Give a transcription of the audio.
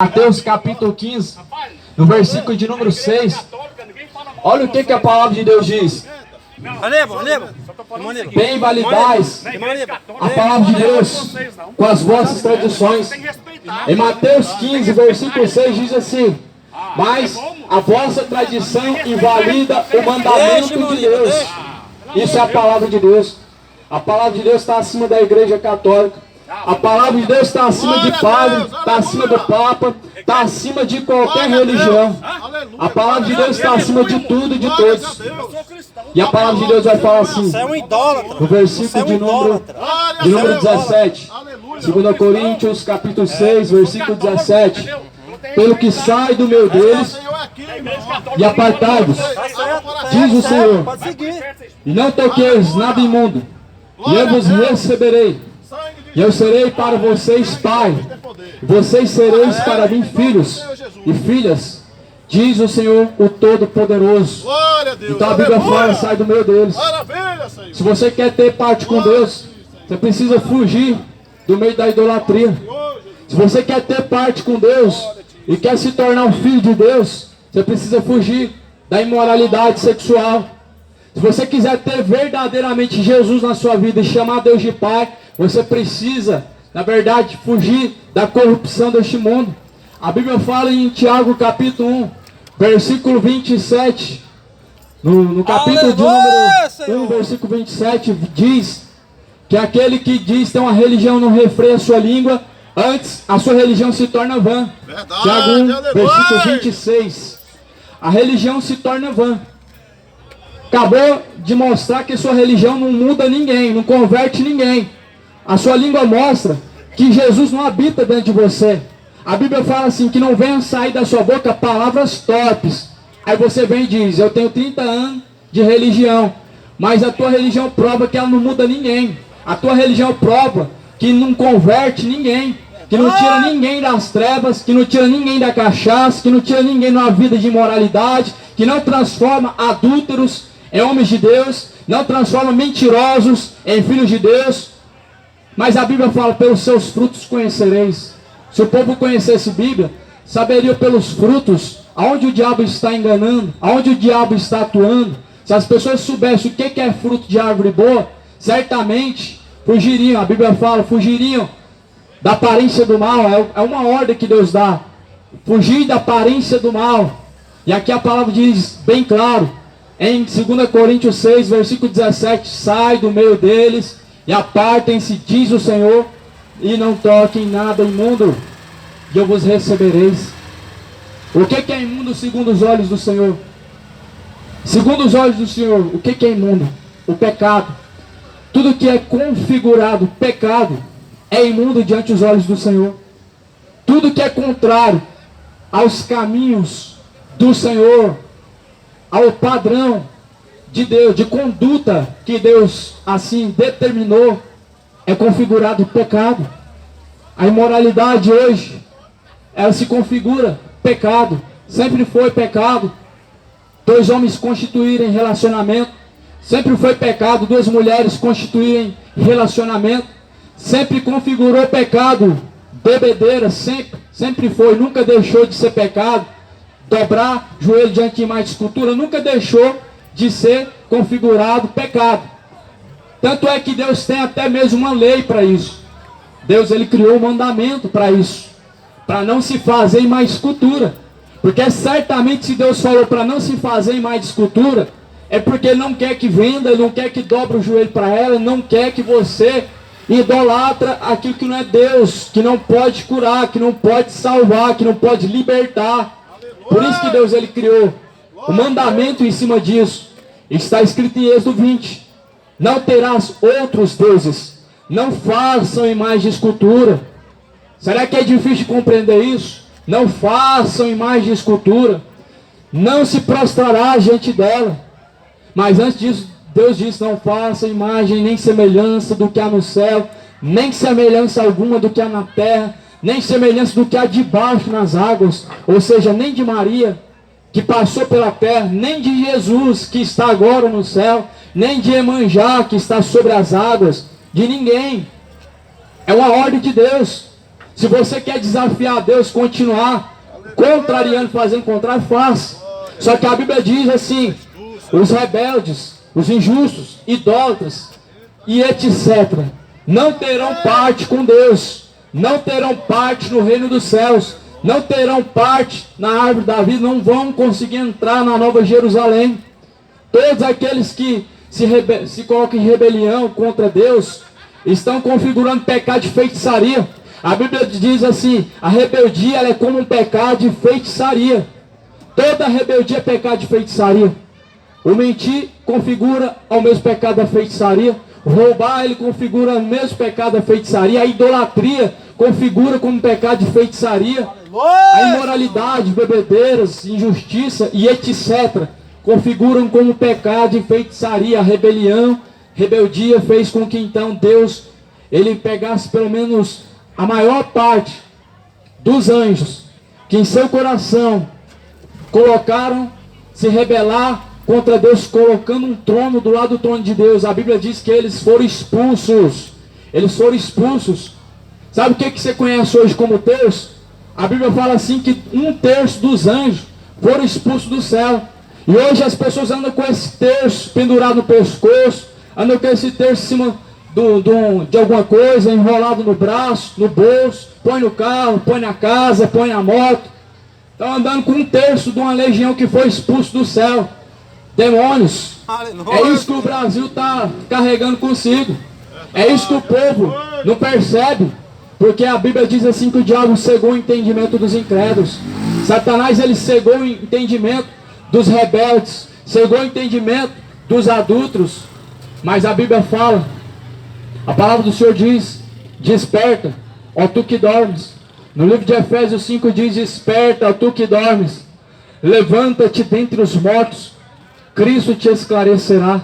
Mateus capítulo 15, no versículo de número 6. Olha o que a palavra de Deus diz. Bem validais a palavra de Deus com as vossas tradições. Em Mateus 15, versículo 6 diz assim: mas a vossa tradição invalida o mandamento de Deus. Isso é a palavra de Deus. A palavra de Deus está acima da igreja católica. A palavra de Deus está acima de padre, está acima do papa, está acima de qualquer religião. A palavra de Deus está acima de tudo e de todos. E a palavra de Deus vai falar assim, no versículo de número 17, 2 Coríntios capítulo 6, versículo 17. Pelo que sai do meio deles e apartai-vos, diz o Senhor, e não toqueis nada imundo, e eu vos receberei. E eu serei para vocês pai, vocês sereis para mim filhos e filhas, diz o Senhor o Todo-Poderoso. Então a Bíblia fala, sai do meio deles. Se você quer ter parte com Deus, você precisa fugir do meio da idolatria. Se você quer ter parte com Deus e quer se tornar um filho de Deus, você precisa fugir da imoralidade sexual. Se você quiser ter verdadeiramente Jesus na sua vida e chamar Deus de Pai, você precisa, na verdade, fugir da corrupção deste mundo. A Bíblia fala em Tiago capítulo 1, versículo 27. No capítulo de número 1, versículo 27, diz que aquele que diz ter uma religião não refreia a sua língua, antes a sua religião se torna vã. Verdade, Tiago 1, versículo 26. A religião se torna vã. Acabou de mostrar que sua religião não muda ninguém, não converte ninguém. A sua língua mostra que Jesus não habita dentro de você. A Bíblia fala assim, que não venham sair da sua boca palavras torpes. Aí você vem e diz, eu tenho 30 anos de religião, mas a tua religião prova que ela não muda ninguém. A tua religião prova que não converte ninguém, que não tira ninguém das trevas, que não tira ninguém da cachaça, que não tira ninguém numa vida de imoralidade, que não transforma adúlteros em homens de Deus, não transforma mentirosos em filhos de Deus. Mas a Bíblia fala, pelos seus frutos conhecereis. Se o povo conhecesse a Bíblia, saberia pelos frutos aonde o diabo está enganando, aonde o diabo está atuando. Se as pessoas soubessem o que é fruto de árvore boa, certamente fugiriam. A Bíblia fala, fugiriam da aparência do mal. É uma ordem que Deus dá, fugir da aparência do mal. E aqui a palavra diz bem claro, em 2 Coríntios 6, versículo 17, sai do meio deles e apartem-se, diz o Senhor, e não toquem nada imundo, e eu vos recebereis. O que é imundo segundo os olhos do Senhor? Segundo os olhos do Senhor, o que é imundo? O pecado. Tudo que é configurado pecado é imundo diante dos olhos do Senhor. Tudo que é contrário aos caminhos do Senhor, ao padrão de Deus, de conduta que Deus assim determinou, é configurado pecado. A imoralidade hoje, ela se configura pecado, sempre foi pecado. Dois homens constituírem relacionamento, sempre foi pecado. Duas mulheres constituírem relacionamento, sempre configurou pecado. Bebedeira, sempre foi, nunca deixou de ser pecado. Dobrar joelho diante de imagem de escultura nunca deixou de ser configurado pecado. Tanto é que Deus tem até mesmo uma lei para isso. Deus, ele criou um mandamento para isso, para não se fazer imagem de escultura. Porque certamente se Deus falou para não se fazer imagem de escultura, é porque Ele não quer que venda, Ele não quer que dobre o joelho para ela, Ele não quer que você idolatra aquilo que não é Deus, que não pode curar, que não pode salvar, que não pode libertar. Por isso que Deus, ele criou o mandamento em cima disso. Está escrito em Êxodo 20, não terás outros deuses, não façam imagem de escultura. Será que é difícil de compreender isso? Não façam imagem de escultura, não se prostrará diante dela. Mas antes disso, Deus disse, não façam imagem nem semelhança do que há no céu, nem semelhança alguma do que há na terra, nem semelhança do que há debaixo nas águas. Ou seja, nem de Maria, que passou pela terra, nem de Jesus, que está agora no céu, nem de Iemanjá, que está sobre as águas, de ninguém. É uma ordem de Deus. Se você quer desafiar Deus, continuar contrariando, fazendo contrário, faça. Só que a Bíblia diz assim: os rebeldes, os injustos, idólatras e etc. não terão parte com Deus, não terão parte no reino dos céus, não terão parte na árvore da vida, não vão conseguir entrar na Nova Jerusalém. Todos aqueles que se colocam em rebelião contra Deus estão configurando pecado de feitiçaria. A Bíblia diz assim: a rebeldia ela é como um pecado de feitiçaria. Toda rebeldia é pecado de feitiçaria. O mentir configura ao mesmo pecado da feitiçaria. O roubar, ele configura o mesmo pecado da feitiçaria. A idolatria configura como pecado de feitiçaria. A imoralidade, bebedeiras, injustiça e etc. configuram como pecado de feitiçaria. A rebeldia fez com que então Deus ele pegasse pelo menos a maior parte dos anjos que em seu coração colocaram se rebelar contra Deus, colocando um trono do lado do trono de Deus. A Bíblia diz que eles foram expulsos. Eles foram expulsos. Sabe o que você conhece hoje como terço? A Bíblia fala assim que 1/3 dos anjos foram expulsos do céu. E hoje as pessoas andam com esse terço pendurado no pescoço, andam com esse terço em cima de alguma coisa, enrolado no braço, no bolso, põe no carro, põe na casa, põe na moto. Estão andando com 1/3 de uma legião que foi expulso do céu. Demônios. É isso que o Brasil está carregando consigo. É isso que o povo não percebe. Porque a Bíblia diz assim que o diabo cegou o entendimento dos incrédulos. Satanás ele cegou o entendimento dos rebeldes, cegou o entendimento dos adúlteros. Mas a Bíblia fala, a palavra do Senhor diz: desperta, ó tu que dormes. No livro de Efésios 5 diz: desperta, ó tu que dormes, levanta-te dentre os mortos, Cristo te esclarecerá.